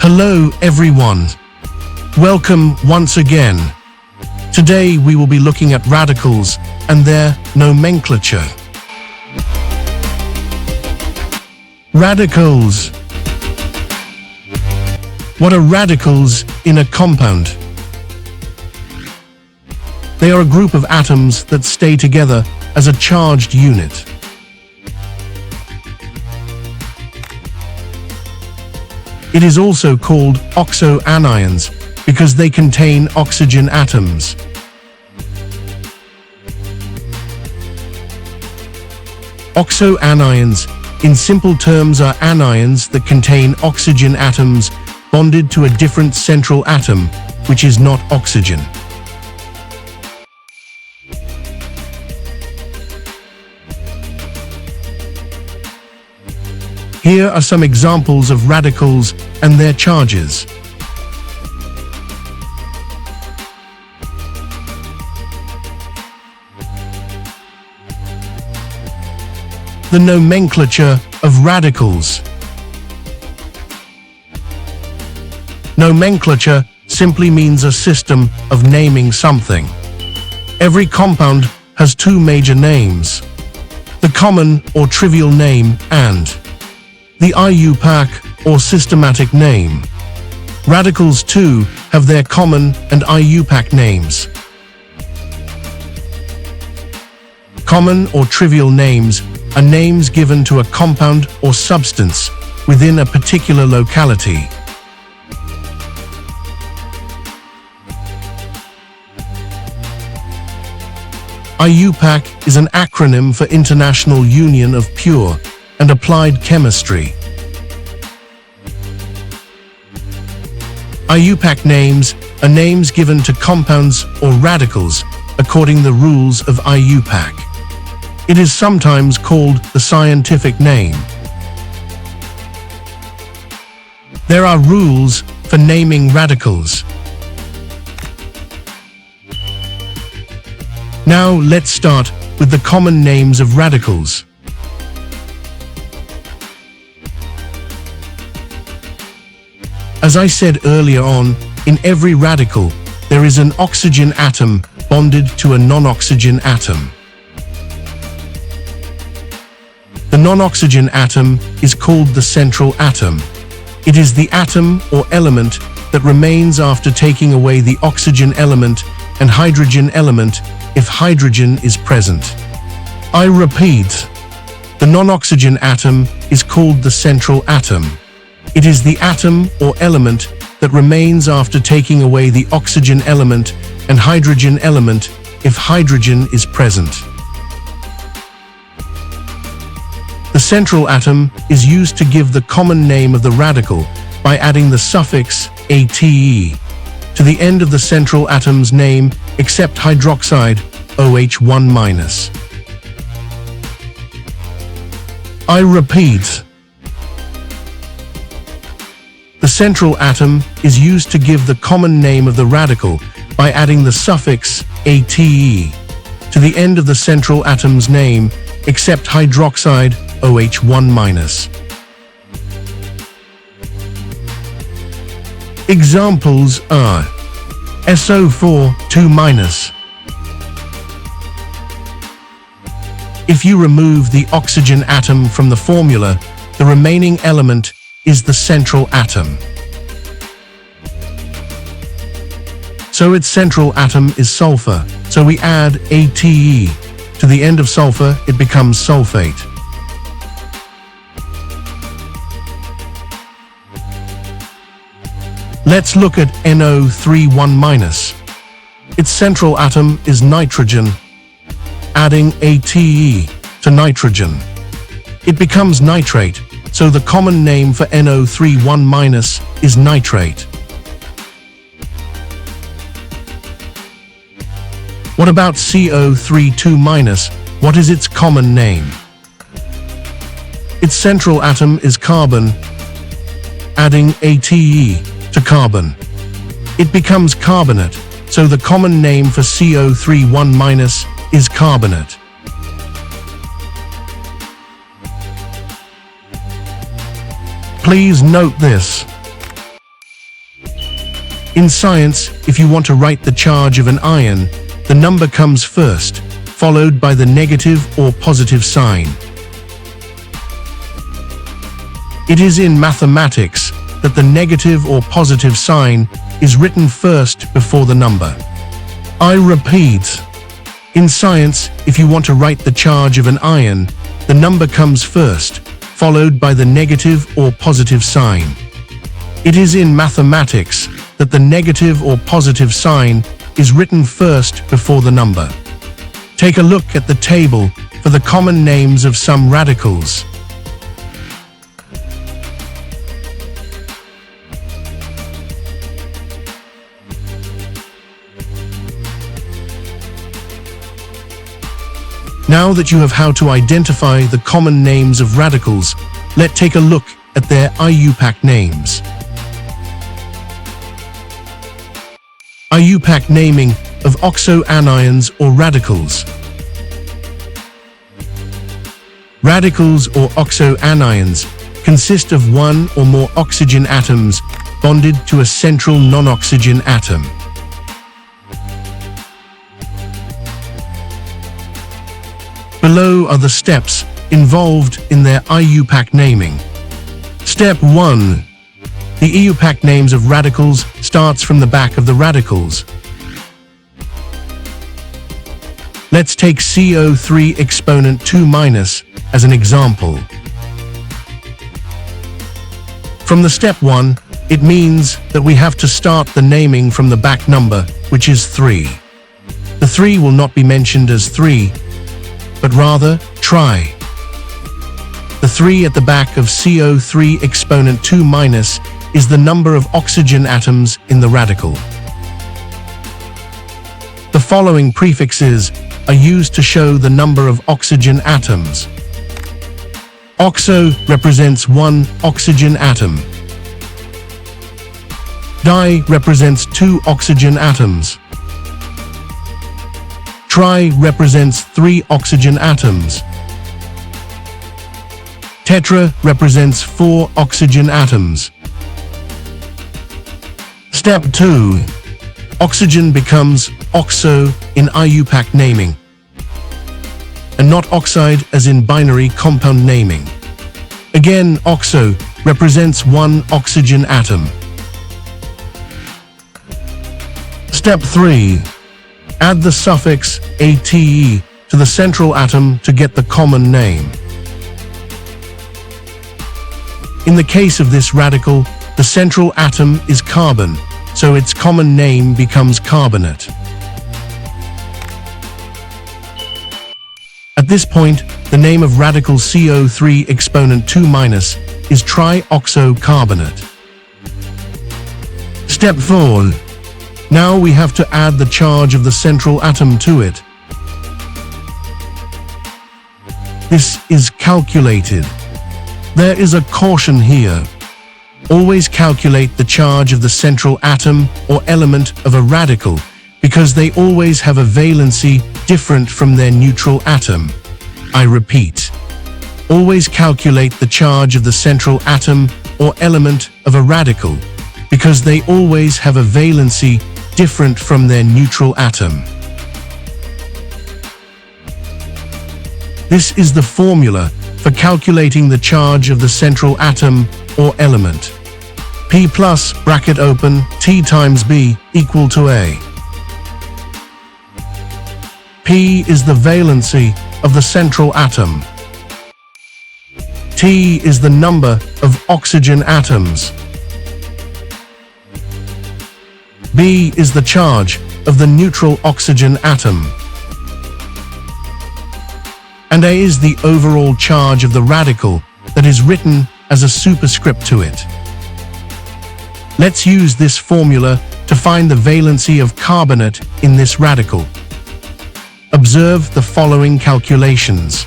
Hello everyone. Welcome once again. Today we will be looking at radicals and their nomenclature. Radicals. What are radicals in a compound? They are a group of atoms that stay together as a charged unit. It is also called oxoanions because they contain oxygen atoms. Oxo-Anions, in simple terms, are anions that contain oxygen atoms bonded to a different central atom, which is not oxygen. Here are some examples of radicals and their charges. The nomenclature of radicals. Nomenclature simply means a system of naming something. Every compound has two major names: the common or trivial name and the IUPAC or systematic name. Radicals too have their common and IUPAC names. Common or trivial names are names given to a compound or substance within a particular locality. IUPAC is an acronym for International Union of Pure and Applied Chemistry. IUPAC names are names given to compounds or radicals according to the rules of IUPAC. It is sometimes called the scientific name. There are rules for naming radicals. Now let's start with the common names of radicals. As I said earlier on, in every radical, there is an oxygen atom bonded to a non-oxygen atom. The non-oxygen atom is called the central atom. It is the atom or element that remains after taking away the oxygen element and hydrogen element if hydrogen is present. I repeat, the non-oxygen atom is called the central atom. It is the atom or element that remains after taking away the oxygen element and hydrogen element if hydrogen is present. The central atom is used to give the common name of the radical by adding the suffix ate to the end of the central atom's name, except hydroxide OH1-. I repeat, the central atom is used to give the common name of the radical by adding the suffix ate to the end of the central atom's name, except hydroxide OH1-. Examples are SO4 2-. If you remove the oxygen atom from the formula, the remaining element is the central atom. So its central atom is sulfur, so we add ate to the end of sulfur, it becomes sulphate. Let's look at NO3 1-. Its central atom is nitrogen. Adding ate to nitrogen, it becomes nitrate, so the common name for NO3 1- is nitrate. What about CO3 2-? What is its common name? Its central atom is carbon. Adding ate to carbon, it becomes carbonate, so the common name for CO3 1- is carbonate. Please note this. In science, if you want to write the charge of an ion, the number comes first, followed by the negative or positive sign. It is in mathematics that the negative or positive sign is written first before the number. I repeat, in science, if you want to write the charge of an ion, the number comes first, followed by the negative or positive sign. It is in mathematics that the negative or positive sign is written first before the number. Take a look at the table for the common names of some radicals. Now that you have how to identify the common names of radicals, let's take a look at their IUPAC names. IUPAC naming of oxo-anions or radicals. Radicals or oxo-anions consist of one or more oxygen atoms bonded to a central non-oxygen atom. Below are the steps involved in their IUPAC naming. Step 1. The IUPAC names of radicals starts from the back of the radicals. Let's take CO3 exponent 2- as an example. From the step 1, it means that we have to start the naming from the back number, which is 3. The 3 will not be mentioned as 3, but rather tri. The 3 at the back of CO3 exponent 2- is the number of oxygen atoms in the radical. The following prefixes are used to show the number of oxygen atoms. Oxo represents one oxygen atom. Di represents 2 oxygen atoms. Tri represents 3 oxygen atoms. Tetra represents 4 oxygen atoms. Step 2. Oxygen becomes oxo in IUPAC naming, and not oxide as in binary compound naming. Again, oxo represents 1 oxygen atom. Step 3. Add the suffix ate to the central atom to get the common name. In the case of this radical, the central atom is carbon, so its common name becomes carbonate. At this point, the name of radical CO3 exponent 2- is trioxocarbonate. Step 4. Now we have to add the charge of the central atom to it. This is calculated. There is a caution here. Always calculate the charge of the central atom or element of a radical, because they always have a valency different from their neutral atom. I repeat, always calculate the charge of the central atom or element of a radical, because they always have a valency different from their neutral atom. This is the formula for calculating the charge of the central atom or element. P plus, bracket open, T times B equal to A. P is the valency of the central atom. T is the number of oxygen atoms. B is the charge of the neutral oxygen atom. And A is the overall charge of the radical that is written as a superscript to it. Let's use this formula to find the valency of carbonate in this radical. Observe the following calculations.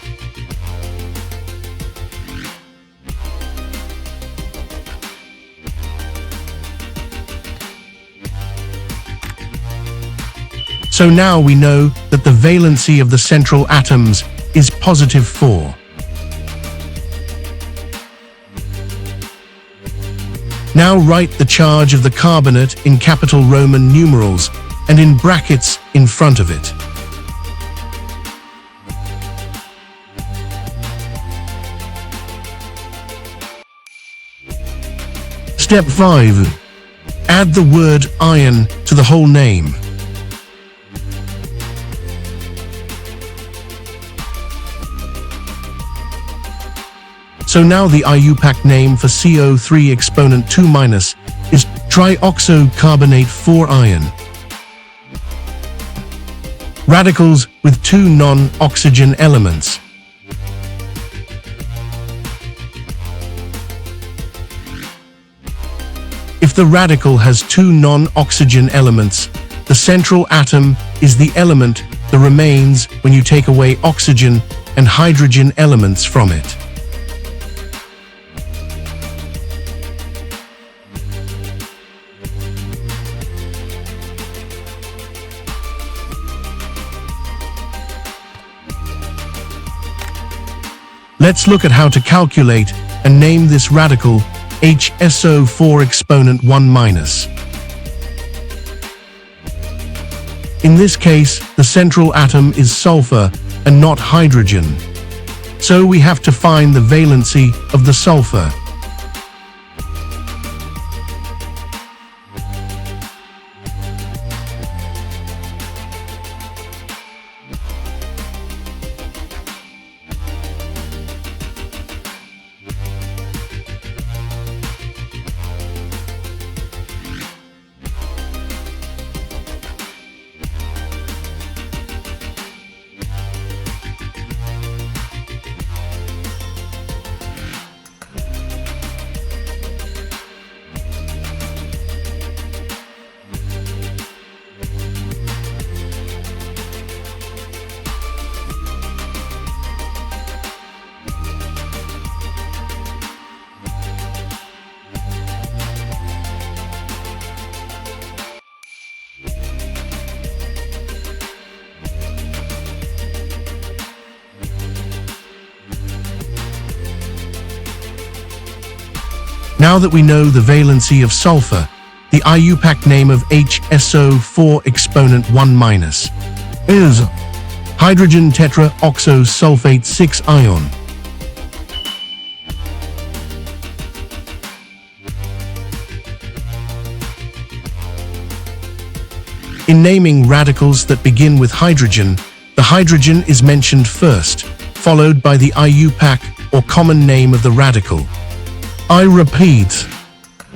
So now we know that the valency of the central atoms is +4. Now Now write the charge of the carbonate in capital Roman numerals and in brackets in front of it. Step 5. Add the word ion to the whole name. So now the IUPAC name for CO3 exponent 2 minus is trioxocarbonate 4 ion. Radicals with 2 non-oxygen elements. If the radical has 2 non-oxygen elements, the central atom is the element that remains when you take away oxygen and hydrogen elements from it. Let's look at how to calculate and name this radical HSO4 exponent 1 minus. In this case, the central atom is sulfur and not hydrogen. So we have to find the valency of the sulfur. Now that we know the valency of sulfur, the IUPAC name of HSO4 exponent 1 minus is hydrogen tetraoxosulfate 6 ion. In naming radicals that begin with hydrogen, the hydrogen is mentioned first, followed by the IUPAC or common name of the radical. I repeat,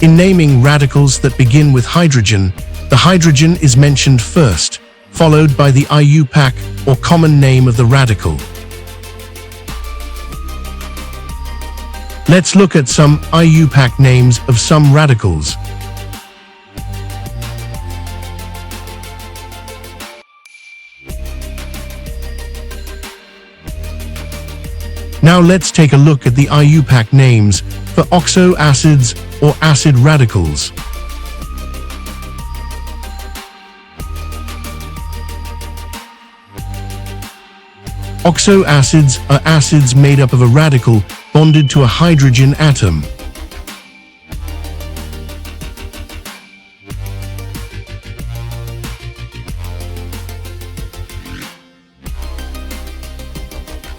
in naming radicals that begin with hydrogen, the hydrogen is mentioned first, followed by the IUPAC or common name of the radical. Let's look at some IUPAC names of some radicals. Now let's take a look at the IUPAC names for oxoacids or acid radicals. Oxoacids are acids made up of a radical bonded to a hydrogen atom.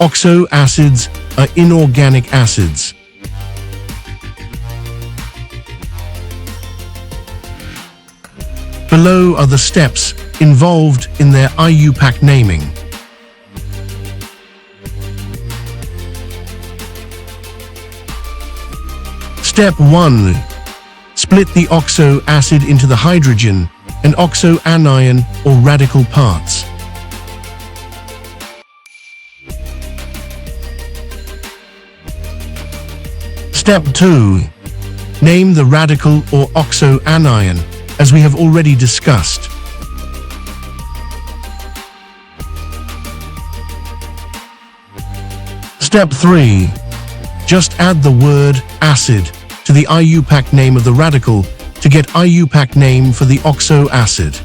Oxoacids are inorganic acids. Below are the steps involved in their IUPAC naming. Step 1. Split the oxo acid into the hydrogen and oxoanion or radical parts. Step 2. Name the radical or oxoanion, as we have already discussed. Step 3. Just add the word acid to the IUPAC name of the radical to get IUPAC name for the oxo acid.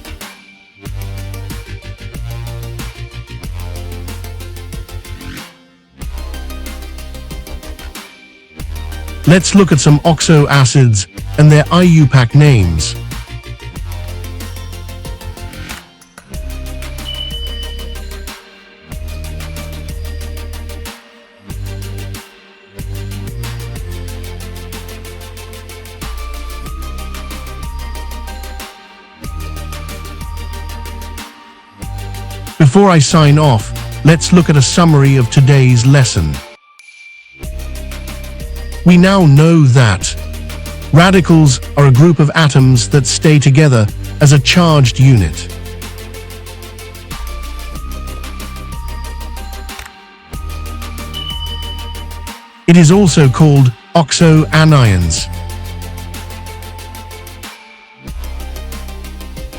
Let's look at some oxoacids and their IUPAC names. Before I sign off, let's look at a summary of today's lesson. We now know that radicals are a group of atoms that stay together as a charged unit. It is also called oxoanions.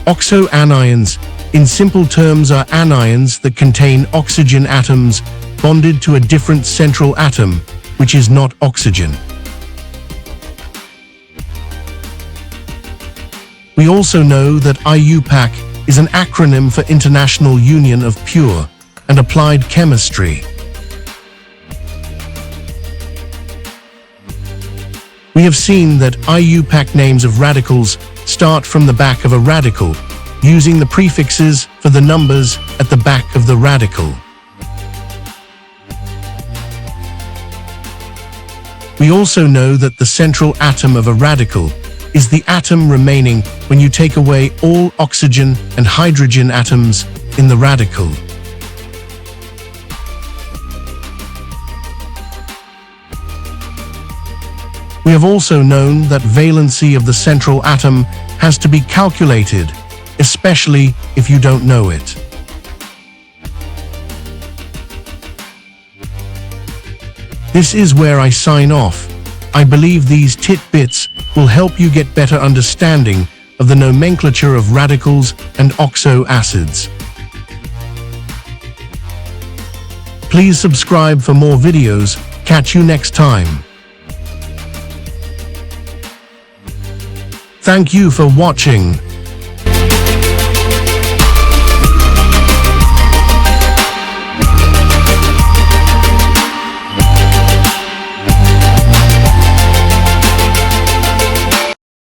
Oxoanions, in simple terms, are anions that contain oxygen atoms bonded to a different central atom, which is not oxygen. We also know that IUPAC is an acronym for International Union of Pure and Applied Chemistry. We have seen that IUPAC names of radicals start from the back of a radical, using the prefixes for the numbers at the back of the radical. We also know that the central atom of a radical is the atom remaining when you take away all oxygen and hydrogen atoms in the radical. We have also known that valency of the central atom has to be calculated, especially if you don't know it. This is where I sign off. I believe these tidbits will help you get better understanding of the nomenclature of radicals and oxoacids. Please subscribe for more videos. Catch you next time. Thank you for watching.